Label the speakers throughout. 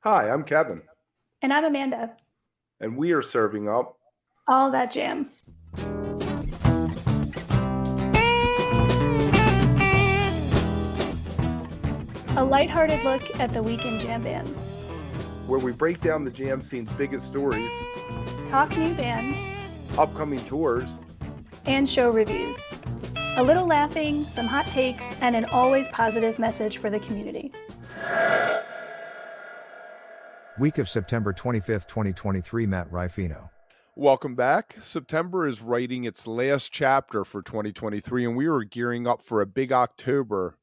Speaker 1: Hi, I'm Kevin,
Speaker 2: And I'm Amanda.
Speaker 1: and we are serving up.
Speaker 2: All that jam. A lighthearted look at the weekend jam bands.
Speaker 1: Where we break down the jam scene's biggest stories,
Speaker 2: Talk new bands.
Speaker 1: upcoming tours,
Speaker 2: And show reviews. A little laughing, some hot takes, and an always positive message for the community.
Speaker 3: Week of September 25th, 2023, Matt Rifino.
Speaker 1: Welcome back. September is writing its last chapter for 2023, and we are gearing up for a big October.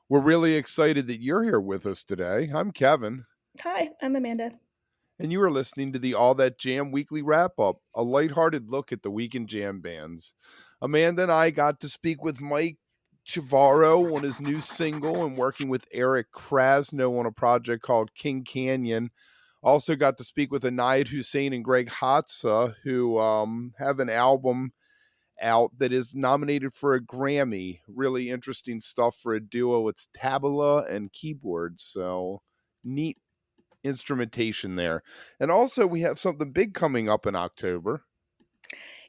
Speaker 1: We're really excited that you're here with us today. I'm Kevin.
Speaker 2: Hi, I'm Amanda.
Speaker 1: And you are listening to the All That Jam Weekly Wrap-Up, a lighthearted look at the weekend jam bands. Amanda and I got to speak with Mike Chavarro on his new single and working with Eric Krasno on a project called King Canyon. Also got to speak with Anayat Hussein and Greg Hotza, who have an album out that is nominated for a Grammy. Really interesting stuff for a duo. It's tabla and keyboards, so neat instrumentation there. And also we have something big coming up in October.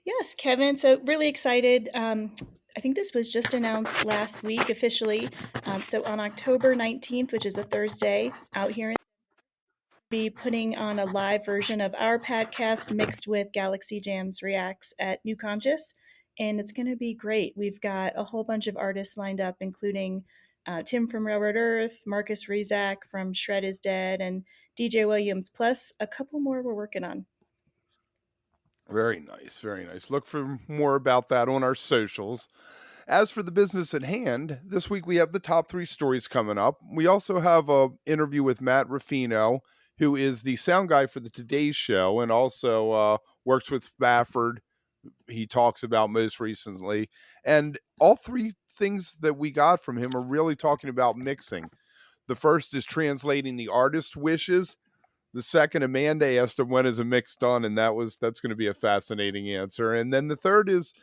Speaker 2: Yes, Kevin. So really excited. I think this was just announced last week officially. So on October 19th, which is a Thursday, out here in be putting on a live version of our podcast mixed with Galaxy Jams Reacts at New Conscious, and it's going to be great. We've got a whole bunch of artists lined up, including Tim from Railroad Earth, Marcus Rezak from Shred is Dead, and DJ Williams, plus a couple more we're working on.
Speaker 1: Very nice, very nice. Look for more about that on our socials. As for the business at hand, this week we have the top 3 stories coming up. We also have an interview with Matt Rifino, who is the sound guy for the Today Show and also works with Spafford. He talks about most recently. And all 3 things that we got from him are really talking about mixing. The first is translating the artist's wishes. The second, Amanda asked him, when is a mix done? And that's going to be a fascinating answer. And then the third is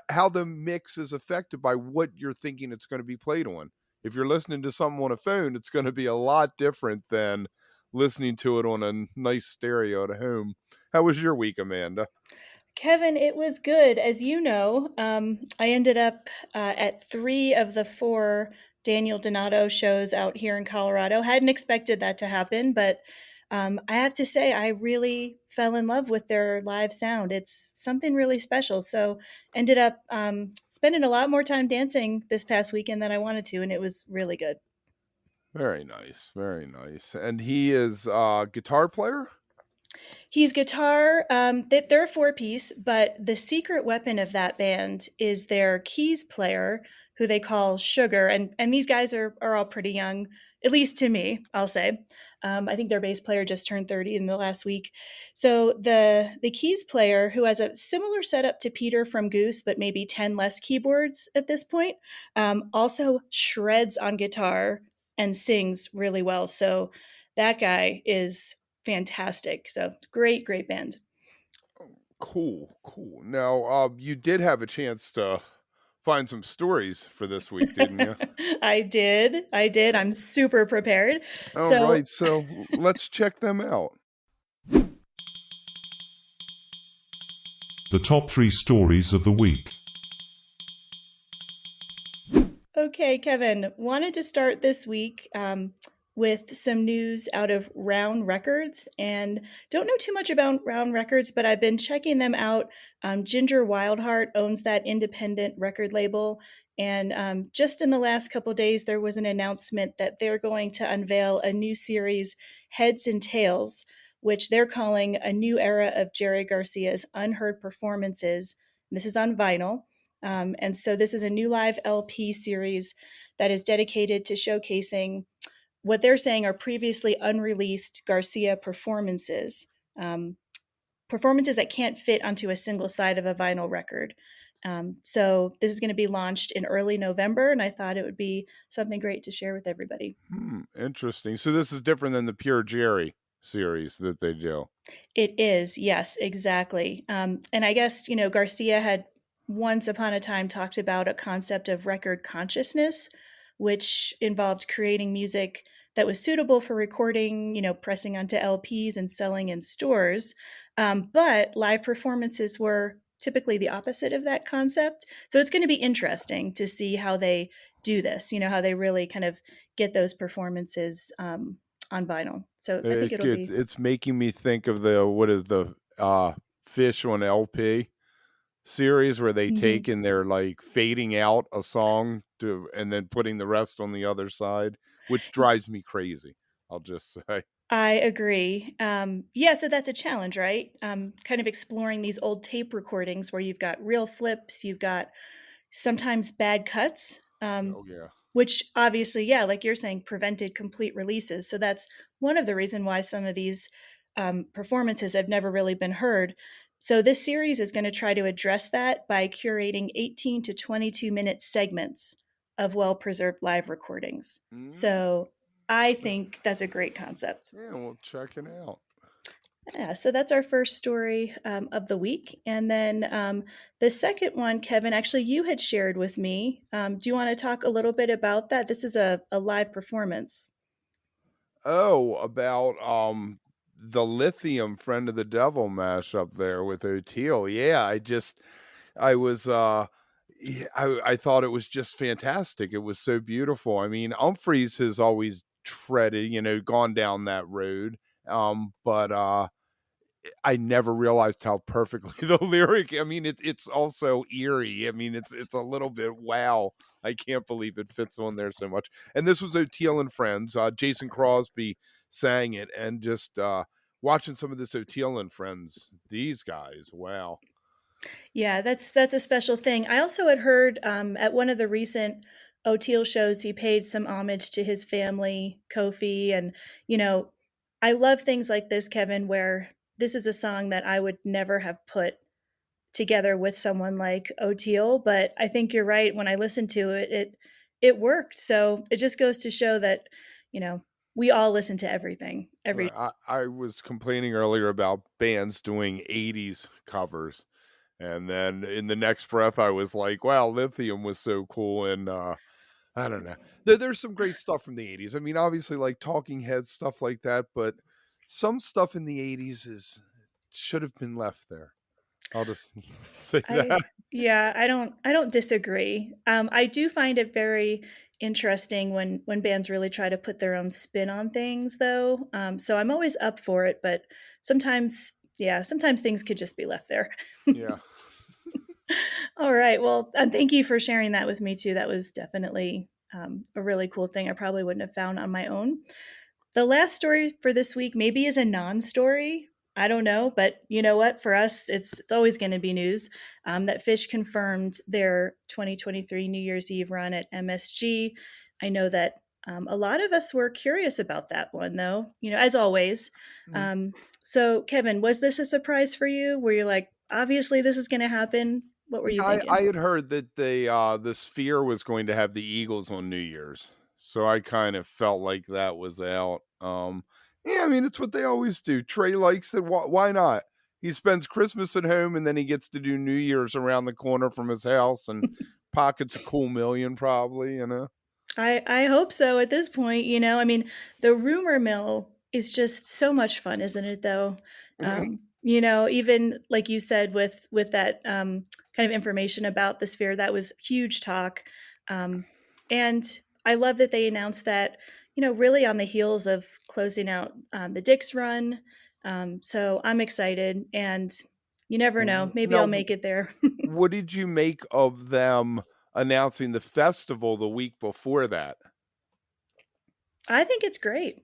Speaker 1: how the mix is affected by what you're thinking it's going to be played on. If you're listening to something on a phone, it's going to be a lot different than listening to it on a nice stereo at home. How was your week, Amanda?
Speaker 2: Kevin, it was good. As you know, I ended up at 3 of the 4 Daniel Donato shows out here in Colorado. Hadn't expected that to happen, but I have to say I really fell in love with their live sound. It's something really special. So ended up spending a lot more time dancing this past weekend than I wanted to, and it was really good.
Speaker 1: Very nice, very nice. And he is a guitar player?
Speaker 2: He's guitar. They're a 4-piece, but the secret weapon of that band is their keys player, who they call Sugar. And these guys are all pretty young, at least to me, I'll say. I think their bass player just turned 30 in the last week. So the keys player, who has a similar setup to Peter from Goose, but maybe 10 less keyboards at this point, also shreds on guitar and sings really well. So that guy is fantastic. So great band.
Speaker 1: Cool. Now, you did have a chance to find some stories for this week, didn't you?
Speaker 2: I did. I'm super prepared.
Speaker 1: All right, so let's check them out.
Speaker 4: The top 3 stories of the week.
Speaker 2: Okay, Kevin, wanted to start this week with some news out of Round Records, and don't know too much about Round Records, but I've been checking them out. Ginger Wildheart owns that independent record label, and just in the last couple days, there was an announcement that they're going to unveil a new series, Heads and Tails, which they're calling a new era of Jerry Garcia's unheard performances. This is on vinyl. And so this is a new live LP series that is dedicated to showcasing what they're saying are previously unreleased Garcia performances, performances that can't fit onto a single side of a vinyl record. So this is going to be launched in early November, and I thought it would be something great to share with everybody.
Speaker 1: Interesting. So this is different than the Pure Jerry series that they do.
Speaker 2: It is, yes, exactly. And I guess, Garcia had once upon a time talked about a concept of record consciousness, which involved creating music that was suitable for recording, pressing onto LPs and selling in stores. But live performances were typically the opposite of that concept. So it's going to be interesting to see how they do this, how they really kind of get those performances on vinyl. So I think it'll be.
Speaker 1: It's making me think of the Phish on LP series where they
Speaker 2: Mhm.
Speaker 1: take and they're like fading out a song and then putting the rest on the other side, which drives me crazy. I'll just say.
Speaker 2: I agree. Yeah, so that's a challenge, right? Kind of exploring these old tape recordings where you've got real flips, you've got sometimes bad cuts,
Speaker 1: Oh yeah.
Speaker 2: which obviously, yeah, like you're saying, prevented complete releases. So that's one of the reason why some of these performances have never really been heard. So this series is going to try to address that by curating 18 to 22-minute segments of well-preserved live recordings.
Speaker 1: Mm,
Speaker 2: So I think that's a great concept.
Speaker 1: yeah, well, check it out.
Speaker 2: Yeah, so that's our first story of the week. And then the second one, Kevin, actually, you had shared with me. Do you want to talk a little bit about that? This is a live performance.
Speaker 1: Oh, about the Lithium Friend of the Devil mashup there with Otiel. Yeah, I was yeah, I thought it was just fantastic. It was so beautiful. I mean, Humphreys has always treaded, gone down that road. But I never realized how perfectly the lyric. I mean, it's also eerie. I mean, it's a little bit wow. I can't believe it fits on there so much. And this was Otiel and Friends. Jason Crosby sang it, and just watching some of this Otiel and Friends. These guys, wow.
Speaker 2: Yeah, that's a special thing. I also had heard at one of the recent Oteil shows, he paid some homage to his family, Kofi, and you know, I love things like this, Kevin, where this is a song that I would never have put together with someone like Oteil, but I think you're right. When I listened to it, it worked. So it just goes to show that, you know, we all listen to everything. Every
Speaker 1: Right. I was complaining earlier about bands doing 80s covers. And then in the next breath, I was like, wow, Lithium was so cool. And I don't know. There's some great stuff from the 80s. I mean, obviously, like Talking Heads, stuff like that. But some stuff in the 80s should have been left there. I'll just say that.
Speaker 2: I yeah, I don't disagree. I do find it very interesting when bands really try to put their own spin on things, though. So I'm always up for it, but sometimes, yeah, sometimes things could just be left there.
Speaker 1: Yeah.
Speaker 2: All right. Well, thank you for sharing that with me too. That was definitely a really cool thing I probably wouldn't have found on my own. The last story for this week maybe is a non-story. I don't know, but you know what? For us, it's always going to be news that Phish confirmed their 2023 New Year's Eve run at MSG. I know that a lot of us were curious about that one, though. As always.
Speaker 1: Mhm.
Speaker 2: Um, so, Kevin, was this a surprise for you? Were you like, obviously, this is going to happen? What were
Speaker 1: Yeah,
Speaker 2: you
Speaker 1: I
Speaker 2: thinking?
Speaker 1: had heard that the Sphere was going to have the Eagles on New Year's, so I kind of felt like that was out. Yeah, I mean it's what they always do. Trey likes it. Why not? He spends Christmas at home, and then he gets to do New Year's around the corner from his house, and pockets a cool million, probably.
Speaker 2: I hope so at this point, I mean, the rumor mill is just so much fun, isn't it though? Even like you said with that kind of information about the sphere, that was huge talk. And I love that they announced that, really on the heels of closing out the Dick's run. So I'm excited, and you never know, maybe I'll
Speaker 1: Now,
Speaker 2: make it there.
Speaker 1: what did you make of them announcing the festival the week before that?
Speaker 2: I think it's great.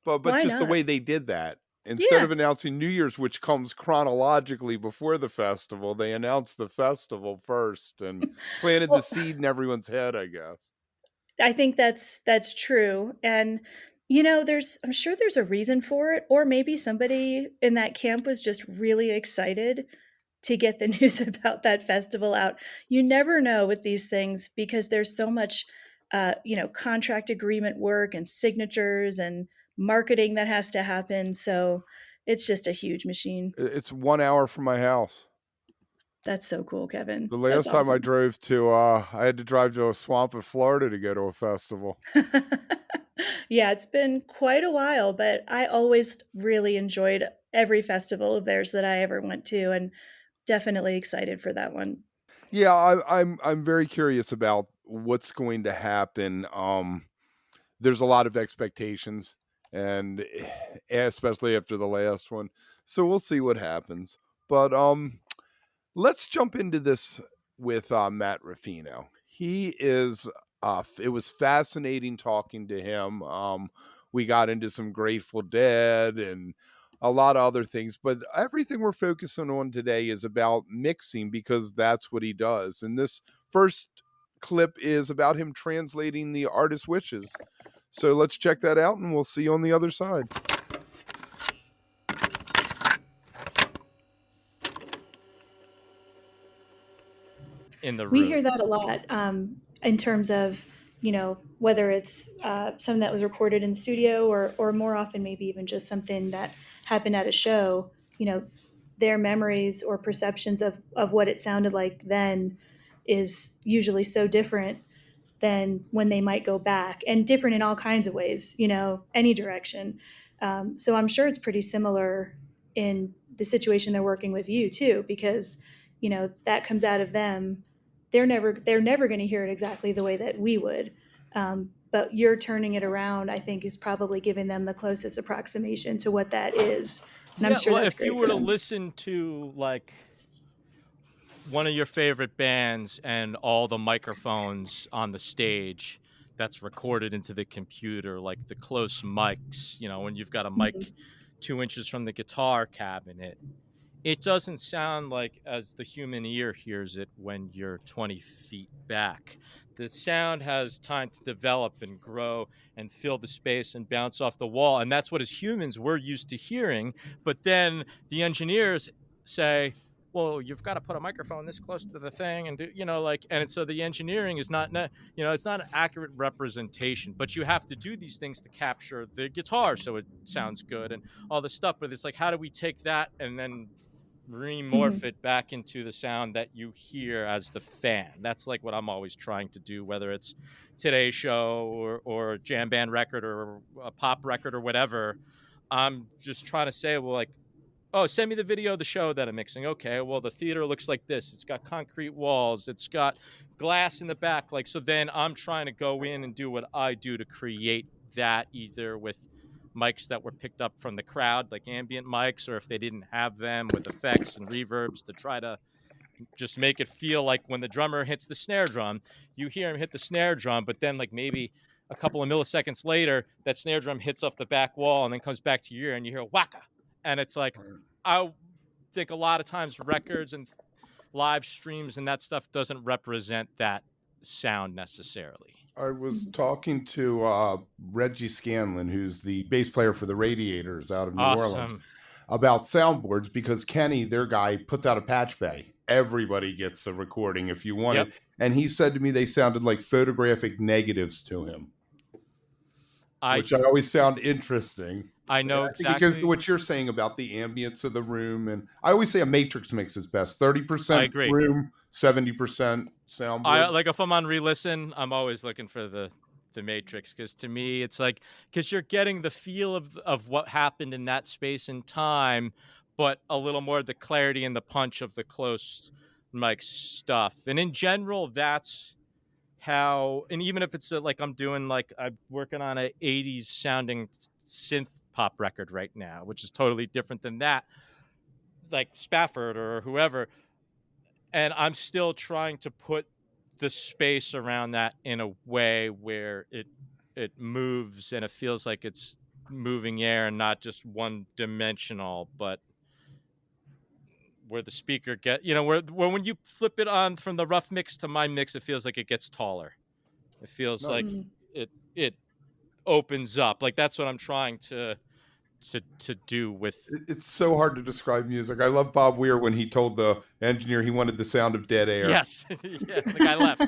Speaker 1: But
Speaker 2: Why
Speaker 1: just the
Speaker 2: not?
Speaker 1: way they did that. Instead
Speaker 2: Yeah.
Speaker 1: of announcing New Year's, which comes chronologically before the festival, they announced the festival first and planted the
Speaker 2: Well,
Speaker 1: seed in everyone's head, I guess.
Speaker 2: I think that's true. And I'm sure there's a reason for it, or maybe somebody in that camp was just really excited to get the news about that festival out. You never know with these things because there's so much contract agreement work and signatures and marketing that has to happen. So it's just a huge machine.
Speaker 1: It's 1 hour from my house.
Speaker 2: That's so cool, Kevin.
Speaker 1: The
Speaker 2: That's
Speaker 1: last time I
Speaker 2: awesome.
Speaker 1: drove to, I had to drive to a swamp in Florida to go to a festival.
Speaker 2: Yeah, it's been quite a while, but I always really enjoyed every festival of theirs that I ever went to, and definitely excited for that one.
Speaker 1: Yeah, I'm very curious about what's going to happen. There's a lot of expectations, and especially after the last one, so we'll see what happens. But let's jump into this with Matt Rifino. He is. It was fascinating talking to him. We got into some Grateful Dead and a lot of other things, but everything we're focusing on today is about mixing because that's what he does. And this first clip is about him translating the artist's wishes. So let's check that out, and we'll see you on the other side.
Speaker 5: In the
Speaker 2: We
Speaker 5: room.
Speaker 2: hear that a lot in terms of, whether it's something that was recorded in studio or more often maybe even just something that happened at a show, their memories or perceptions of what it sounded like then is usually so different than when they might go back, and different in all kinds of ways, any direction. So I'm sure it's pretty similar in the situation they're working with you too, because that comes out of them. They're never going to hear it exactly the way that we would. But you're turning it around, I think, is probably giving them the closest approximation to what that is. And I'm sure
Speaker 5: well,
Speaker 2: that's
Speaker 5: if you
Speaker 2: great
Speaker 5: were
Speaker 2: for
Speaker 5: to
Speaker 2: them.
Speaker 5: listen to like one of your favorite bands and all the microphones on the stage that's recorded into the computer, like the close mics, when you've got a mic 2 inches from the guitar cabinet, it doesn't sound like as the human ear hears it when you're 20 feet back. The sound has time to develop and grow and fill the space and bounce off the wall. And that's what, as humans, we're used to hearing. But then the engineers say, well, you've got to put a microphone this close to the thing and do, and so the engineering is not, it's not an accurate representation, but you have to do these things to capture the guitar so it sounds good and all this stuff. But it's like, how do we take that and then remorph it back into the sound that you hear as the fan? That's like what I'm always trying to do, whether it's Today's Show or a jam band record or a pop record or whatever. I'm just trying to say, well, like, oh, send me the video of the show that I'm mixing. Okay, well, the theater looks like this. It's got concrete walls. It's got glass in the back. Like, so then I'm trying to go in and do what I do to create that, either with mics that were picked up from the crowd, like ambient mics, or if they didn't have them, with effects and reverbs to try to just make it feel like when the drummer hits the snare drum, you hear him hit the snare drum, but then like maybe a couple of milliseconds later, that snare drum hits off the back wall and then comes back to your ear and you hear waka. And it's like, I think a lot of times records and live streams and that stuff doesn't represent that sound necessarily.
Speaker 1: I was talking to Reggie Scanlon, who's the bass player for the Radiators out of New Orleans, about soundboards, because Kenny, their guy, puts out a patch bay. Everybody gets a recording if you want it. And he said to me they sounded like photographic negatives to him, which I always found interesting.
Speaker 5: I know exactly.
Speaker 1: Because of what you're saying about the ambience of the room. And I always say a matrix mix is best. 30% room, 70% soundboard.
Speaker 5: Like if I'm on re-listen, I'm always looking for the matrix, because to me it's like, because you're getting the feel of what happened in that space and time, but a little more the clarity and the punch of the close mic stuff. And in general, that's how, and even if it's like I'm working on a 80s sounding synth pop record right now, which is totally different than that, like Spafford or whoever, and I'm still trying to put the space around that in a way where it moves and it feels like it's moving air and not just one dimensional, but where the speaker where when you flip it on from the rough mix to my mix, it feels like it gets taller. It feels like it opens up. Like that's what I'm trying to do with.
Speaker 1: It's so hard to describe music. I love Bob Weir when he told the engineer he wanted the sound of dead air.
Speaker 5: Yes. Yeah, the guy left.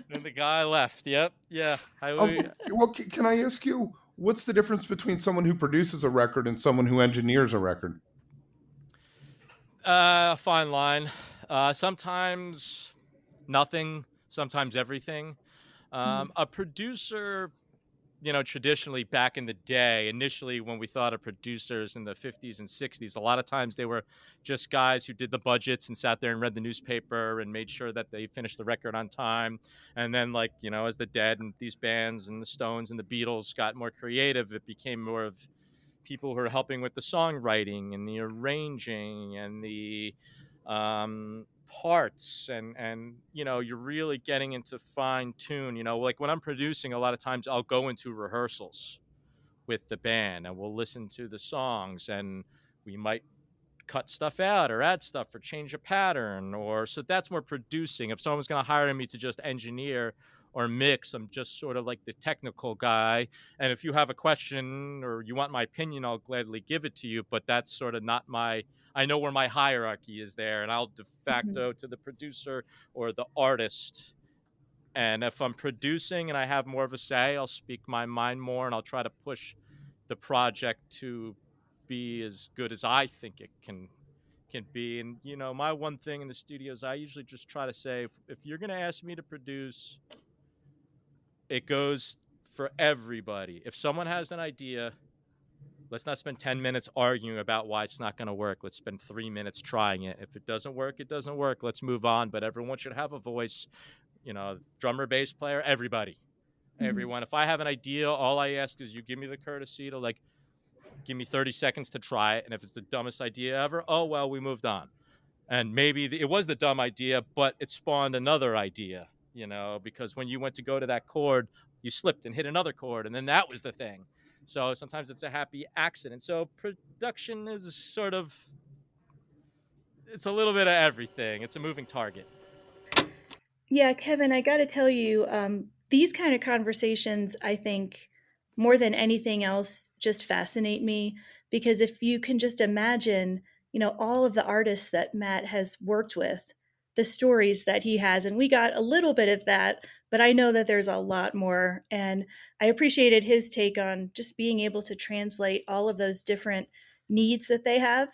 Speaker 5: And the guy left. Yep. Yeah.
Speaker 1: Well, can I ask you, what's the difference between someone who produces a record and someone who engineers a record?
Speaker 5: Fine line. Sometimes nothing, sometimes everything. A producer traditionally back in the day, initially when we thought of producers in the 50s and 60s, a lot of times they were just guys who did the budgets and sat there and read the newspaper and made sure that they finished the record on time. And then, as the Dead and these bands and the Stones and the Beatles got more creative, it became more of people who are helping with the songwriting and the arranging and the parts, and you're really getting into fine tune. Like when I'm producing, a lot of times I'll go into rehearsals with the band and we'll listen to the songs, and we might cut stuff out or add stuff or change a pattern, or so that's more producing. If someone's going to hire me to just engineer or mix, I'm just sort of like the technical guy, and if you have a question or you want my opinion, I'll gladly give it to you, but that's sort of not my, I know where my hierarchy is there, and I'll de facto to the producer or the artist. And if I'm producing and I have more of a say, I'll speak my mind more, and I'll try to push the project to be as good as I think it can be. And my one thing in the studio is I usually just try to say, if you're going to ask me to produce, it goes for everybody. If someone has an idea, let's not spend 10 minutes arguing about why it's not going to work. Let's spend 3 minutes trying it. If it doesn't work, it doesn't work. Let's move on. But everyone should have a voice, drummer, bass player, everybody, everyone. If I have an idea, all I ask is you give me the courtesy to give me 30 seconds to try it. And if it's the dumbest idea ever, oh, well, we moved on. And maybe it was the dumb idea, but it spawned another idea, because when you went to go to that chord, you slipped and hit another chord, and then that was the thing. So sometimes it's a happy accident. So production is sort of, it's a little bit of everything. It's a moving target.
Speaker 2: Yeah, Kevin, I got to tell you, these kind of conversations, I think, more than anything else, just fascinate me, because if you can just imagine, all of the artists that Matt has worked with, the stories that he has, and we got a little bit of that, but I know that there's a lot more. And I appreciated his take on just being able to translate all of those different needs that they have.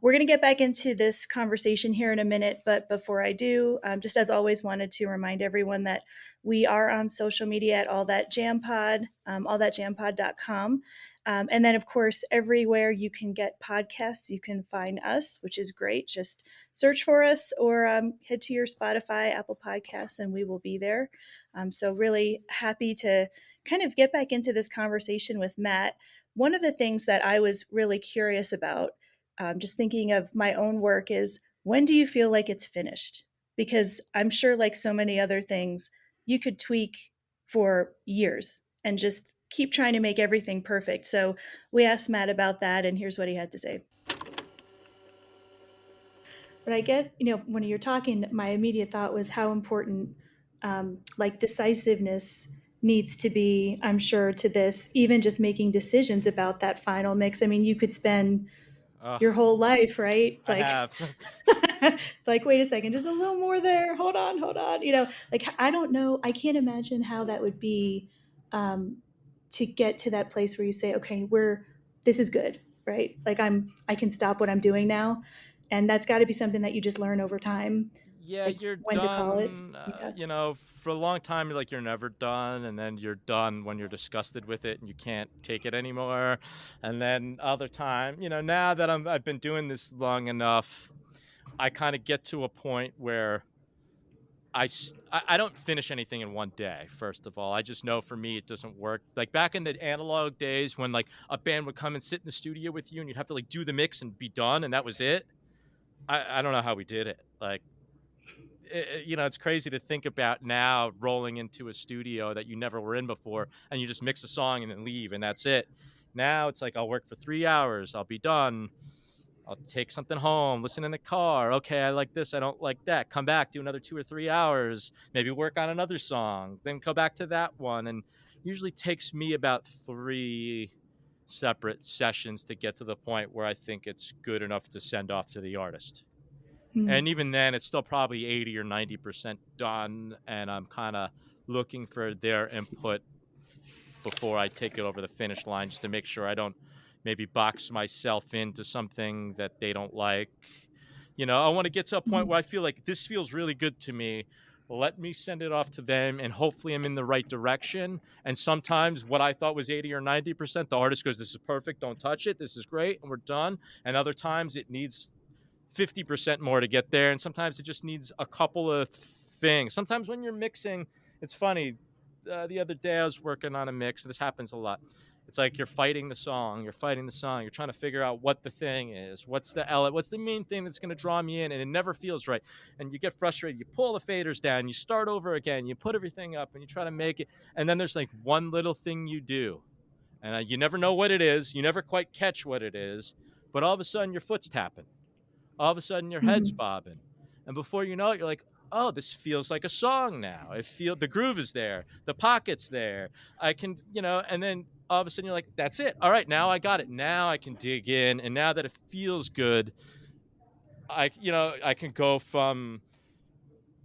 Speaker 2: We're going to get back into this conversation here in a minute, but before I do, just as always, wanted to remind everyone that we are on social media at All That Jam Pod, allthatjampod.com. And then, of course, everywhere you can get podcasts, you can find us, which is great. Just search for us or head to your Spotify, Apple Podcasts, and we will be there. So really happy to kind of get back into this conversation with Matt. One of the things that I was really curious about, just thinking of my own work, is when do you feel like it's finished? Because I'm sure, like so many other things, you could tweak for years and just keep trying to make everything perfect. So we asked Matt about that, and here's what he had to say. But I get, when you're talking, my immediate thought was how important decisiveness needs to be, I'm sure, to this, even just making decisions about that final mix. I mean, you could spend your whole life, right?
Speaker 5: I have.
Speaker 2: Wait a second, just a little more there. Hold on. I don't know. I can't imagine how that would be to get to that place where you say, okay, this is good, right? I can stop what I'm doing now. And that's got to be something that you just learn over time.
Speaker 5: Yeah, you're
Speaker 2: when
Speaker 5: done.
Speaker 2: To call it.
Speaker 5: For a long time, you're never done, and then you're done when you're disgusted with it and you can't take it anymore. And then other time, now that I've been doing this long enough, I kind of get to a point where I don't finish anything in one day. First of all, I just know for me it doesn't work. Like back in the analog days when a band would come and sit in the studio with you and you'd have to do the mix and be done and that was it. I don't know how we did it. It's crazy to think about now rolling into a studio that you never were in before and you just mix a song and then leave and that's it. Now it's I'll work for 3 hours. I'll be done. I'll take something home, listen in the car. Okay, I like this. I don't like that. Come back, do another 2 or 3 hours, maybe work on another song, then go back to that one. And usually takes me about 3 separate sessions to get to the point where I think it's good enough to send off to the artist. And even then, it's still probably 80 or 90% done, and I'm kind of looking for their input before I take it over the finish line, just to make sure I don't maybe box myself into something that they don't like. I want to get to a point where I feel like this feels really good to me, let me send it off to them, and hopefully I'm in the right direction. And sometimes what I thought was 80 or 90%, the artist goes, this is perfect, don't touch it, this is great, and we're done. And other times it needs 50% more to get there, and sometimes it just needs a couple of things. Sometimes when you're mixing, it's funny. The other day I was working on a mix. This happens a lot. It's like you're fighting the song. You're trying to figure out what the thing is. What's the main thing that's going to draw me in, and it never feels right. And you get frustrated. You pull the faders down. You start over again. You put everything up, and you try to make it. And then there's like one little thing you do, and you never know what it is. You never quite catch what it is, but all of a sudden your foot's tapping. All of a sudden your head's bobbing, and before you know it, you're like, oh, this feels like a song now. The groove is there, the pocket's there, I can, and then all of a sudden you're like, that's it, all right, now I got it, now I can dig in, and now that it feels good, I can go from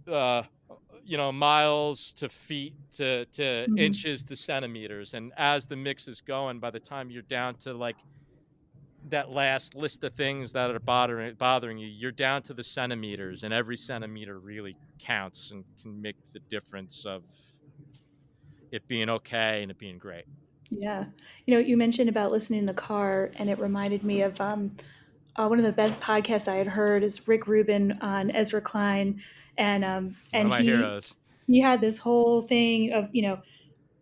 Speaker 5: miles to feet to inches to centimeters, and as the mix is going, by the time you're down to like that last list of things that are bothering you, you're down to the centimeters, and every centimeter really counts and can make the difference of it being okay and it being great.
Speaker 2: Yeah. You mentioned about listening in the car, and it reminded me of one of the best podcasts I had heard is Rick Rubin on Ezra Klein. And
Speaker 5: One of my heroes.
Speaker 2: He had this whole thing of,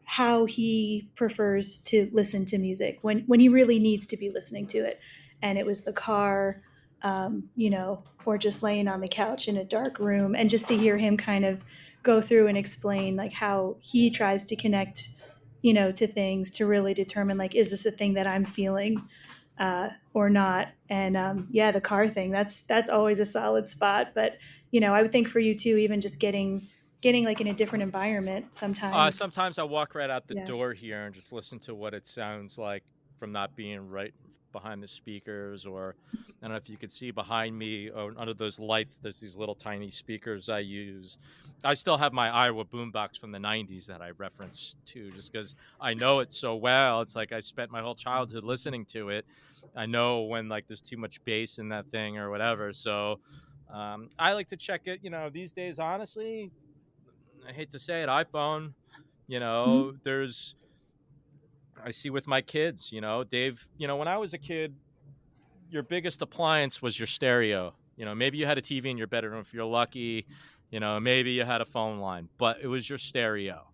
Speaker 2: how he prefers to listen to music when he really needs to be listening to it. And it was the car, or just laying on the couch in a dark room. And just to hear him kind of go through and explain like how he tries to connect, to things to really determine like, is this a thing that I'm feeling or not? And the car thing, that's always a solid spot. But, I would think for you too, even just getting like in a different environment sometimes.
Speaker 5: Sometimes I walk right out the door here and just listen to what it sounds like from not being right behind the speakers. Or I don't know if you could see behind me, or under those lights, there's these little tiny speakers I use. I still have my Iowa boombox from the 90s that I reference to, just because I know it so well. It's like I spent my whole childhood listening to it. I know when like there's too much bass in that thing or whatever. So I like to check it, these days, honestly. I hate to say it, iPhone, I see with my kids, when I was a kid, your biggest appliance was your stereo. Maybe you had a TV in your bedroom if you're lucky, maybe you had a phone line, but it was your stereo.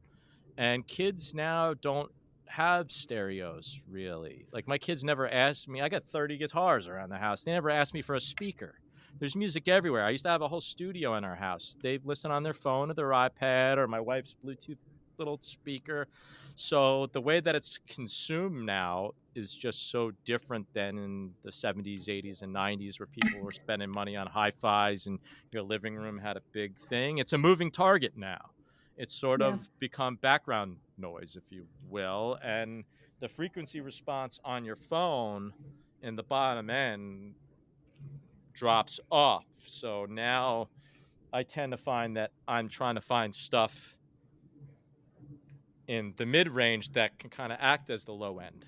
Speaker 5: And kids now don't have stereos, really. Like, my kids never asked me. I got 30 guitars around the house. They never asked me for a speaker. There's music everywhere. I used to have a whole studio in our house. They listen on their phone or their iPad or my wife's Bluetooth little speaker. So the way that it's consumed now is just so different than in the 70s, 80s, and 90s, where people were spending money on hi-fis and your living room had a big thing. It's a moving target now. It's sort of become background noise, if you will. And the frequency response on your phone in the bottom end drops off. So now I tend to find that I'm trying to find stuff in the mid-range that can kind of act as the low end,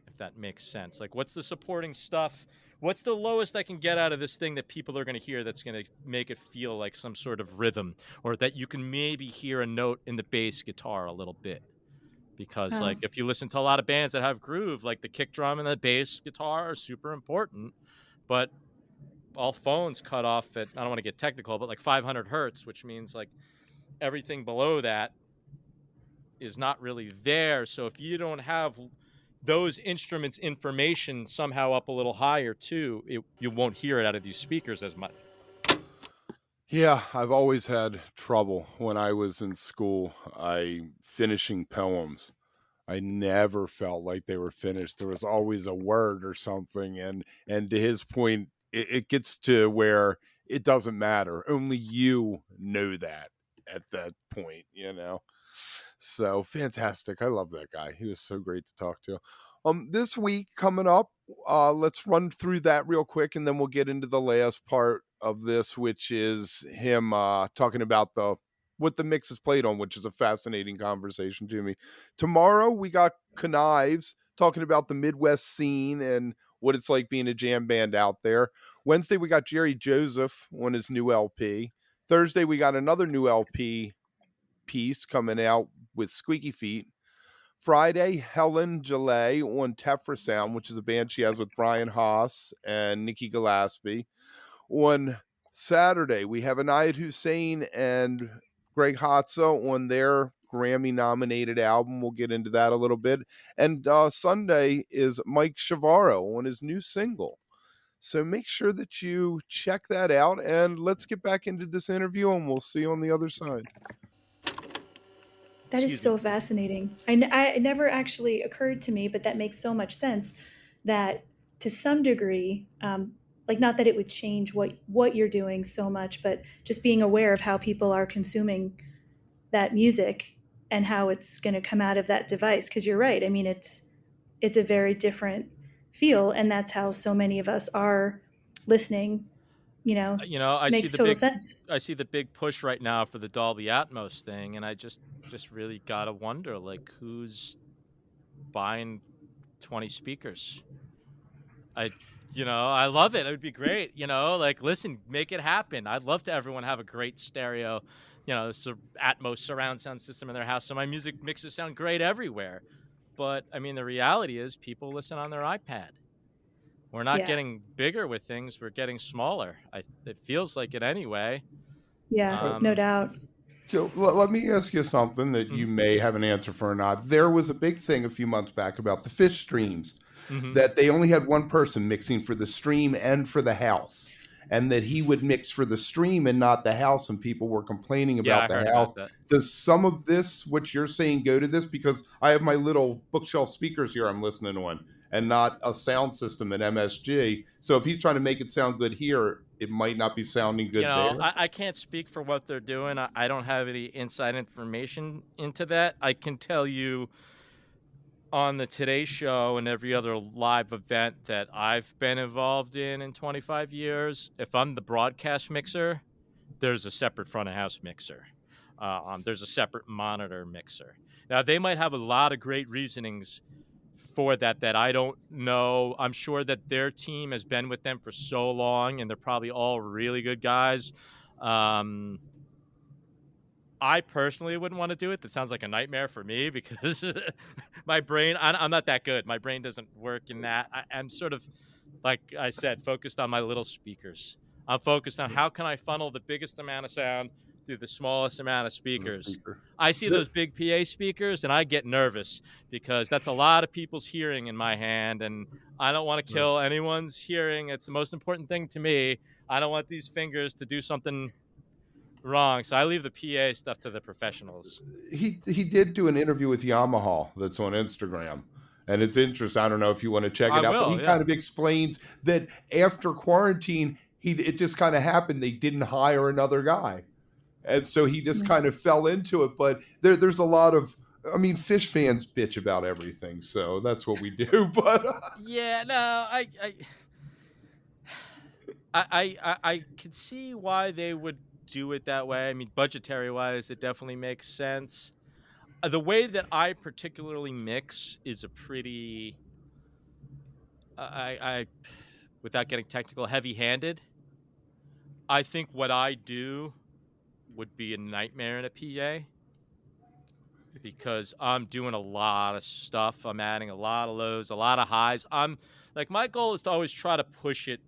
Speaker 5: if that makes sense. Like, what's the supporting stuff? What's the lowest I can get out of this thing that people are going to hear that's going to make it feel like some sort of rhythm, or that you can maybe hear a note in the bass guitar a little bit? Because like, if you listen to a lot of bands that have groove, like the kick drum and the bass guitar are super important, but all phones cut off at, I don't want to get technical, but like 500 hertz, which means like everything below that is not really there. So if you don't have those instruments information somehow up a little higher too, you won't hear it out of these speakers as much.
Speaker 1: Yeah, I've always had trouble when I was in school. Finishing poems, I never felt like they were finished. There was always a word or something, and to his point, it gets to where it doesn't matter. Only you know that at that point, So fantastic. I love that guy. He was so great to talk to. This week coming up, let's run through that real quick, and then we'll get into the last part of this, which is him talking about what the mix is played on, which is a fascinating conversation to me. Tomorrow we got Knives talking about the Midwest scene and what it's like being a jam band out there. Wednesday we got Jerry Joseph on his new LP. Thursday, we got another new LP piece coming out with Squeaky Feet. Friday, Helen Gillette on Tefra Sound, which is a band she has with Brian Haas and Nikki Gillespie. On Saturday, we have Anayat Hussein and Greg Hotza on their Grammy-nominated album. We'll get into that a little bit. And Sunday is Mike Shavaro on his new single. So make sure that you check that out, and let's get back into this interview, and we'll see you on the other side.
Speaker 2: That is so fascinating. I never actually occurred to me, but that makes so much sense that to some degree, like not that it would change what you're doing so much, but just being aware of how people are consuming that music and how it's going to come out of that device. Because you're right. I mean, it's a very different feel, and that's how so many of us are listening.
Speaker 5: I
Speaker 2: makes
Speaker 5: see
Speaker 2: total sense.
Speaker 5: I see the big push right now for the Dolby Atmos thing, and I just really gotta wonder, like, who's buying 20 speakers? I love it. It would be great. Like, listen, make it happen. I'd love to everyone have a great stereo, Atmos surround sound system in their house, so my music mixes sound great everywhere. But I mean, the reality is people listen on their iPad. We're not getting bigger with things. We're getting smaller. It feels like it anyway.
Speaker 2: Yeah, no doubt.
Speaker 1: So let me ask you something that you may have an answer for or not. There was a big thing a few months back about the Phish streams, that they only had one person mixing for the stream and for the house, and that he would mix for the stream and not the house, and people were complaining about the house. Does some of this, what you're saying, go to this? Because I have my little bookshelf speakers here I'm listening on, and not a sound system at MSG. So if he's trying to make it sound good here, it might not be sounding good there.
Speaker 5: I can't speak for what they're doing. I don't have any inside information into that. I can tell you on the Today Show and every other live event that I've been involved in 25 years, if I'm the broadcast mixer, there's a separate front of house mixer. There's a separate monitor mixer. Now, they might have a lot of great reasonings for that I don't know. I'm sure that their team has been with them for so long, and they're probably all really good guys. I personally wouldn't want to do it. That sounds like a nightmare for me because my brain, I'm not that good. My brain doesn't work in that. I'm sort of, like I said, focused on my little speakers. I'm focused on how can I funnel the biggest amount of sound through the smallest amount of speakers. I see those big PA speakers and I get nervous because that's a lot of people's hearing in my hand, and I don't want to kill anyone's hearing. It's the most important thing to me. I don't want these fingers to do something wrong, so I leave the PA stuff to the professionals.
Speaker 1: He did do an interview with Yamaha that's on Instagram, and it's interesting. I don't know if you want to check it out, but he kind of explains that after quarantine, it just kind of happened. They didn't hire another guy. And so he just kind of fell into it. But there's a lot of, I mean, Phish fans bitch about everything, so that's what we do. But
Speaker 5: yeah, no, I could see why they would do it that way. I mean, budgetary wise, it definitely makes sense. The way that I particularly mix is a pretty, I without getting technical, heavy-handed. I think what I do would be a nightmare in a PA because I'm doing a lot of stuff. I'm adding a lot of lows, a lot of highs. My goal is to always try to push it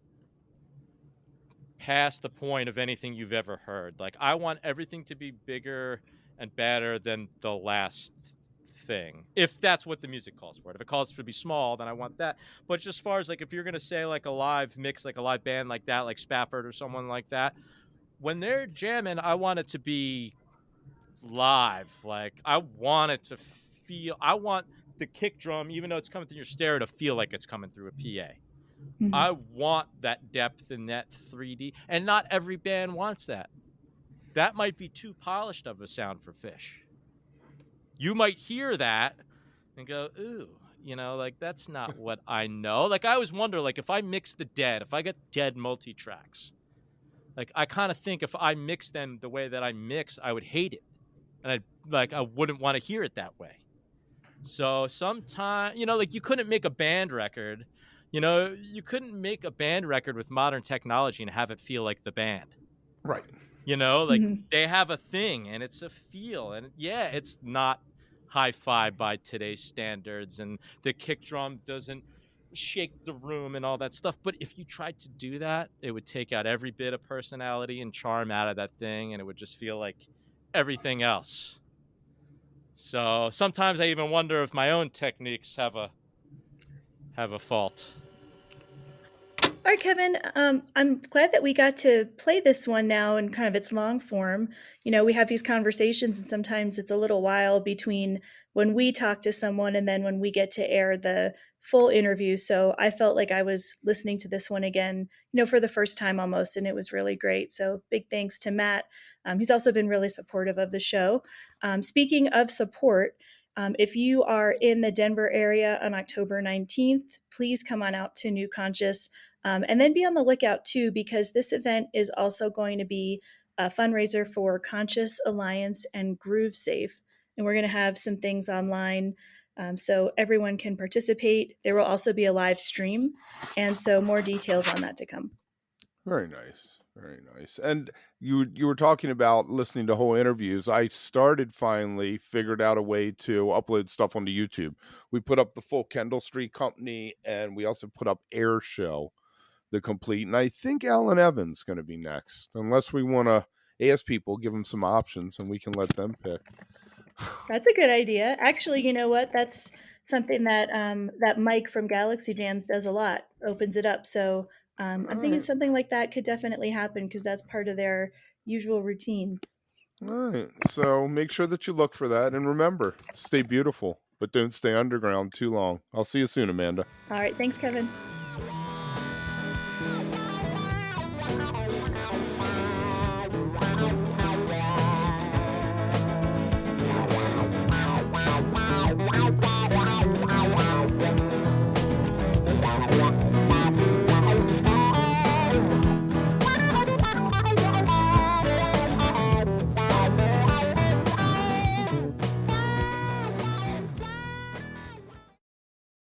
Speaker 5: past the point of anything you've ever heard. Like, I want everything to be bigger and better than the last thing, if that's what the music calls for. If it calls for to be small, then I want that. But just as far as, like, if you're going to say, like, a live mix, like a live band like that, like Spafford or someone like that, when they're jamming, I want it to be live. Like, I want it to feel, I want the kick drum, even though it's coming through your stereo, to feel like it's coming through a PA. Mm-hmm. I want that depth and that 3D, and not every band wants that. That might be too polished of a sound for Phish. You might hear that and go, ooh, like, that's not what I know. Like, I always wonder, like, if I mix the Dead, if I get Dead multi-tracks, like, I kind of think if I mix them the way that I mix, I would hate it. And I wouldn't want to hear it that way. So sometimes, like, you couldn't make a band record. You couldn't make a band record with modern technology and have it feel like the band.
Speaker 1: Right.
Speaker 5: You know, like
Speaker 2: Mhm.
Speaker 5: they have a thing and it's a feel. And yeah, it's not hi-fi by today's standards, and the kick drum doesn't shake the room and all that stuff. But if you tried to do that, it would take out every bit of personality and charm out of that thing, and it would just feel like everything else. So sometimes I even wonder if my own techniques have a fault.
Speaker 2: All right, Kevin, I'm glad that we got to play this one now in kind of its long form. You know, we have these conversations, and sometimes it's a little while between when we talk to someone and then when we get to air the full interview. So I felt like I was listening to this one again, for the first time almost, and it was really great. So big thanks to Matt. He's also been really supportive of the show. Speaking of support, if you are in the Denver area on October 19th, please come on out to New Conscious. And then be on the lookout too, because this event is also going to be a fundraiser for Conscious Alliance and Groove Safe. And we're going to have some things online so everyone can participate. There will also be a live stream. And so more details on that to come.
Speaker 1: Very nice. Very nice. And you were talking about listening to whole interviews. I figured out a way to upload stuff onto YouTube. We put up the full Kendall Street Company, and we also put up Air Show, the complete. And I think Alan Evans going to be next, unless we want to ask people, give them some options, and we can let them pick.
Speaker 2: That's a good idea. Actually, you know what? That's something that that Mike from Galaxy Jams does a lot. Opens it up. So I'm thinking
Speaker 1: Alright.
Speaker 2: something like that could definitely happen because that's part of their usual routine.
Speaker 1: All right. So make sure that you look for that, and remember, stay beautiful, but don't stay underground too long. I'll see you soon, Amanda.
Speaker 2: All right. Thanks, Kevin.